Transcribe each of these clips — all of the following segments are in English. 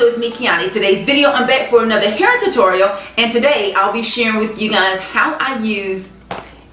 so it's me, Kiani. Today's video, I'm back for another hair tutorial, and today I'll be sharing with you guys how I use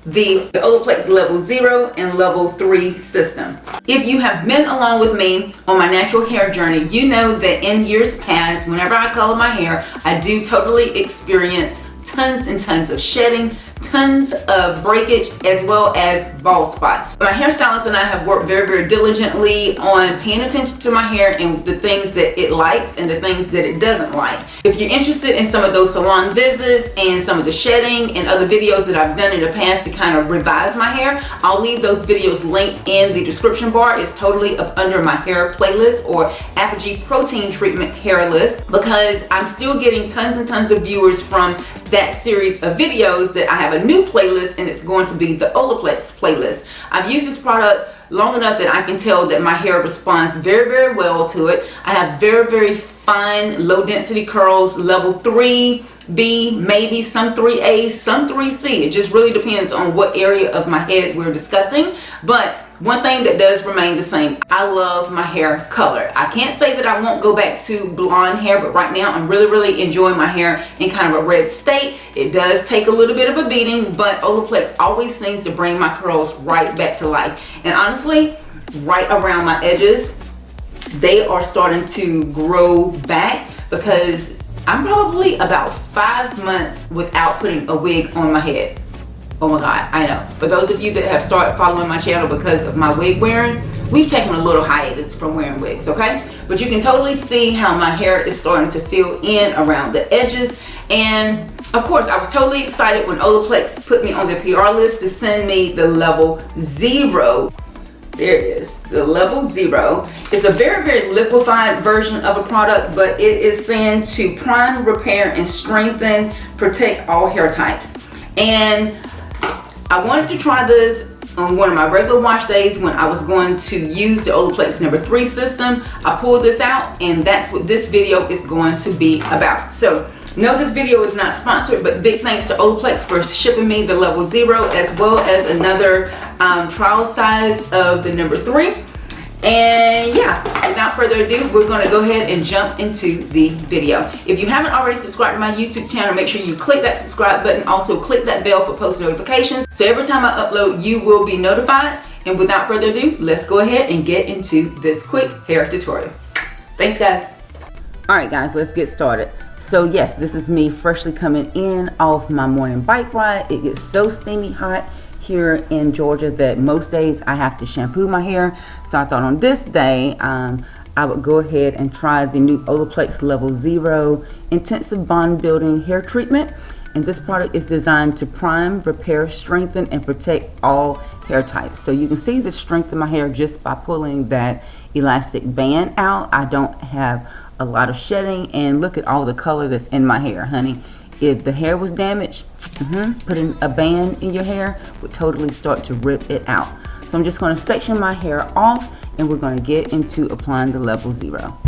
the Olaplex level 0 and level 3 system. If you have been along with me on my natural hair journey, you know that in years past, whenever I color my hair, I do totally experience tons and tons of shedding, tons of breakage, as well as bald spots. My hairstylist and I have worked very diligently on paying attention to my hair and the things that it likes and the things that it doesn't like. If you're interested in some of those salon visits and some of the shedding and other videos that I've done in the past to kind of revive my hair, I'll leave those videos linked in the description bar. It's totally up under my hair playlist or Apogee protein treatment hair list, because I'm still getting tons and tons of viewers from that series of videos that I have a new playlist, and it's going to be the Olaplex playlist. I've used this product long enough that I can tell that my hair responds very well to it. I have very fine low density curls, level 3B, maybe some 3A, some 3C. It just really depends on what area of my head we're discussing. But one thing that does remain the same, I love my hair color. I can't say that I won't go back to blonde hair, but right now I'm really enjoying my hair in kind of a red state. It does take a little bit of a beating, but Olaplex always seems to bring my curls right back to life. And honestly, right around my edges, they are starting to grow back, because I'm probably about 5 months without putting a wig on my head. Oh my God, I know. For those of you that have started following my channel because of my wig wearing, we've taken a little hiatus from wearing wigs, okay? But you can totally see how my hair is starting to fill in around the edges. And of course, I was totally excited when Olaplex put me on their PR list to send me the level 0. There it is, the level 0. It's a very liquefied version of a product, but it is saying to prime, repair, and strengthen, protect all hair types. And I wanted to try this on one of my regular wash days when I was going to use the Olaplex number 3 system. I pulled this out, and that's what this video is going to be about. So, no, this video is not sponsored, but big thanks to Olaplex for shipping me the level 0 as well as another trial size of the number 3. And yeah, without further ado, we're going to go ahead and jump into the video. If you haven't already subscribed to my YouTube channel, make sure you click that subscribe button. Also click that bell for post notifications, so every time I upload, you will be notified. And without further ado, let's go ahead and get into this quick hair tutorial. Thanks, guys. Alright guys, let's get started. So yes, this is me freshly coming in off my morning bike ride. It gets so steamy hot here in Georgia that most days I have to shampoo my hair. So I thought on this day I would go ahead and try the new Olaplex level 0 intensive bond building hair treatment. And this product is designed to prime, repair, strengthen, and protect all hair types. So you can see the strength in my hair just by pulling that elastic band out. I don't have a lot of shedding, and look at all the color that's in my hair, honey. If the hair was damaged, putting a band in your hair would totally start to rip it out. So I'm just going to section my hair off, and we're going to get into applying the level 0.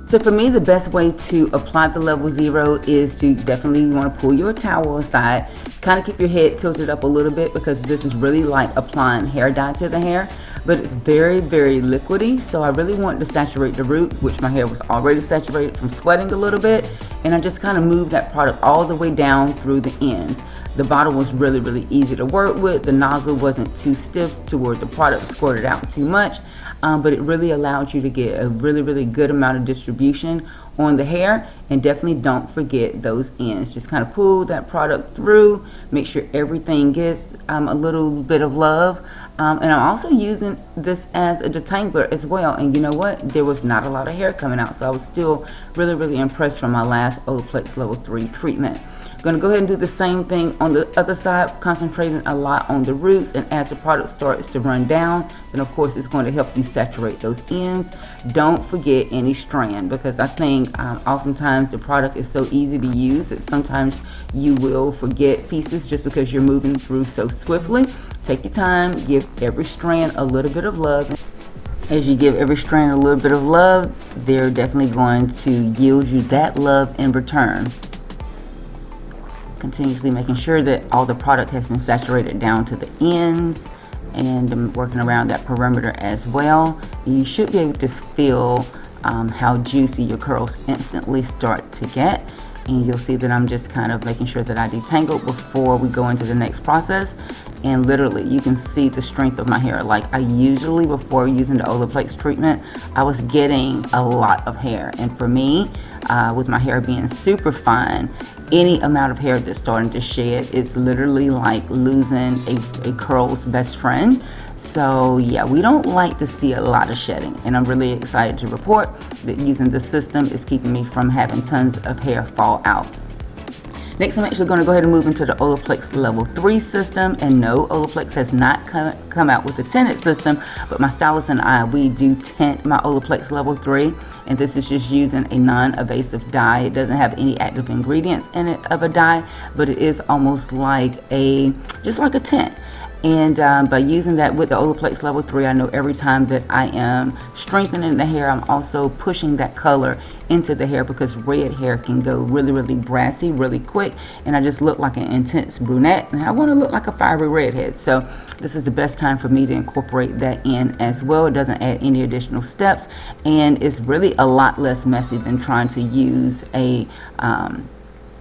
So for me, the best way to apply the level 0 is to definitely want to pull your towel aside, kind of keep your head tilted up a little bit, because this is really like applying hair dye to the hair, but it's very liquidy. So I really want to saturate the root, which my hair was already saturated from sweating a little bit, and I just kind of moved that product all the way down through the ends. The bottle was really easy to work with. The nozzle wasn't too stiff to where the product squirted out too much, but it really allowed you to get a really good amount of distribution on the hair. And definitely don't forget those ends. Just kind of pull that product through, make sure everything gets a little bit of love. And I'm also using this as a detangler as well. And you know what? There was not a lot of hair coming out, so I was still really impressed from my last Olaplex level 3 treatment. I'm going to go ahead and do the same thing on the other side, concentrating a lot on the roots, and as the product starts to run down, then of course it's going to help you saturate those ends. Don't forget any strand, because I think oftentimes the product is so easy to use that sometimes you will forget pieces just because you're moving through so swiftly. Take your time, give every strand a little bit of love. As you give every strand a little bit of love, they're definitely going to yield you that love in return. Continuously making sure that all the product has been saturated down to the ends, and I'm working around that perimeter as well. You should be able to feel how juicy your curls instantly start to get. And you'll see that I'm just kind of making sure that I detangle before we go into the next process. And literally you can see the strength of my hair. Like, I usually, before using the Olaplex treatment, I was getting a lot of hair, and for me, with my hair being super fine, any amount of hair that's starting to shed, it's literally like losing a curl's best friend. So yeah, we don't like to see a lot of shedding, and I'm really excited to report that using this system is keeping me from having tons of hair fall out. Next, I'm actually going to go ahead and move into the Olaplex Level 3 system. And no, Olaplex has not come out with a tinted system, but my stylist and I, we do tint my Olaplex Level 3. And this is just using a non-evasive dye. It doesn't have any active ingredients in it of a dye, but it is almost like just like a tint. And by using that with the Olaplex Level 3, I know every time that I am strengthening the hair, I'm also pushing that color into the hair, because red hair can go really, really brassy really quick, and I just look like an intense brunette, and I want to look like a fiery redhead. So this is the best time for me to incorporate that in as well. It doesn't add any additional steps, and it's really a lot less messy than trying to use a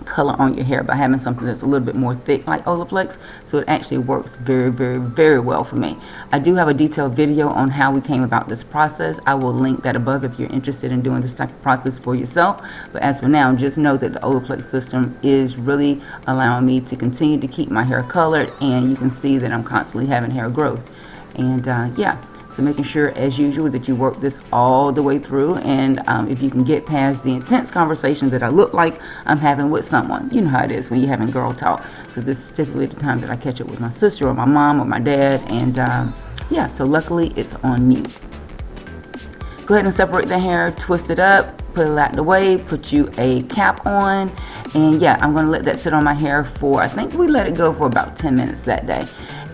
color on your hair by having something that's a little bit more thick like Olaplex. So it actually works very, very, very well for me. I do have a detailed video on how we came about this process. I will link that above if you're interested in doing this type of process for yourself. But as for now, just know that the Olaplex system is really allowing me to continue to keep my hair colored, and you can see that I'm constantly having hair growth. And yeah, so making sure, as usual, that you work this all the way through. And if you can get past the intense conversation that I look like I'm having with someone, you know how it is when you're having girl talk. So this is typically the time that I catch up with my sister or my mom or my dad. And yeah, so luckily it's on mute. Go ahead and separate the hair, twist it up, put it out the way, put you a cap on. And yeah, I'm going to let that sit on my hair for, I think we let it go for about 10 minutes that day.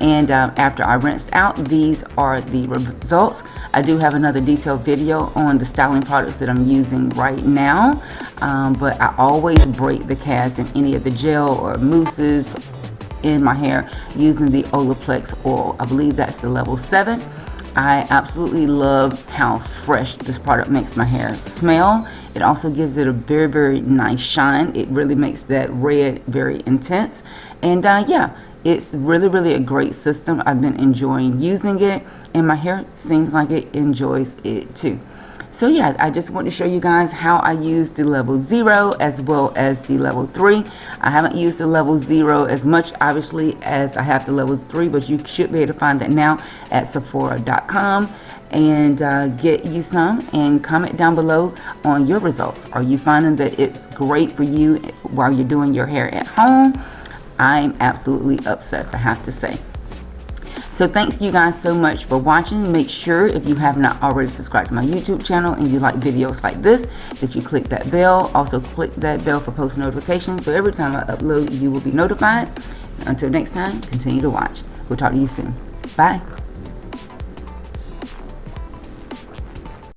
And after I rinsed out, these are the results. I do have another detailed video on the styling products that I'm using right now, but I always break the cast in any of the gel or mousses in my hair using the Olaplex oil. I believe that's the level 7. I absolutely love how fresh this product makes my hair smell. It also gives it a very, very nice shine. It really makes that red very intense. And yeah, it's really, really a great system. I've been enjoying using it, and my hair seems like it enjoys it too. So yeah, I just want to show you guys how I use the level 0 as well as the level 3. I haven't used the level 0 as much, obviously, as I have the level 3, but you should be able to find that now at Sephora.com. And get you some, and comment down below on your results. Are you finding that it's great for you while you're doing your hair at home? I'm absolutely obsessed, I have to say. So thanks you guys so much for watching. Make sure, if you have not already subscribed to my YouTube channel and you like videos like this, that you click that bell. Also click that bell for post notifications, so every time I upload, you will be notified. Until next time, continue to watch. We'll talk to you soon. Bye.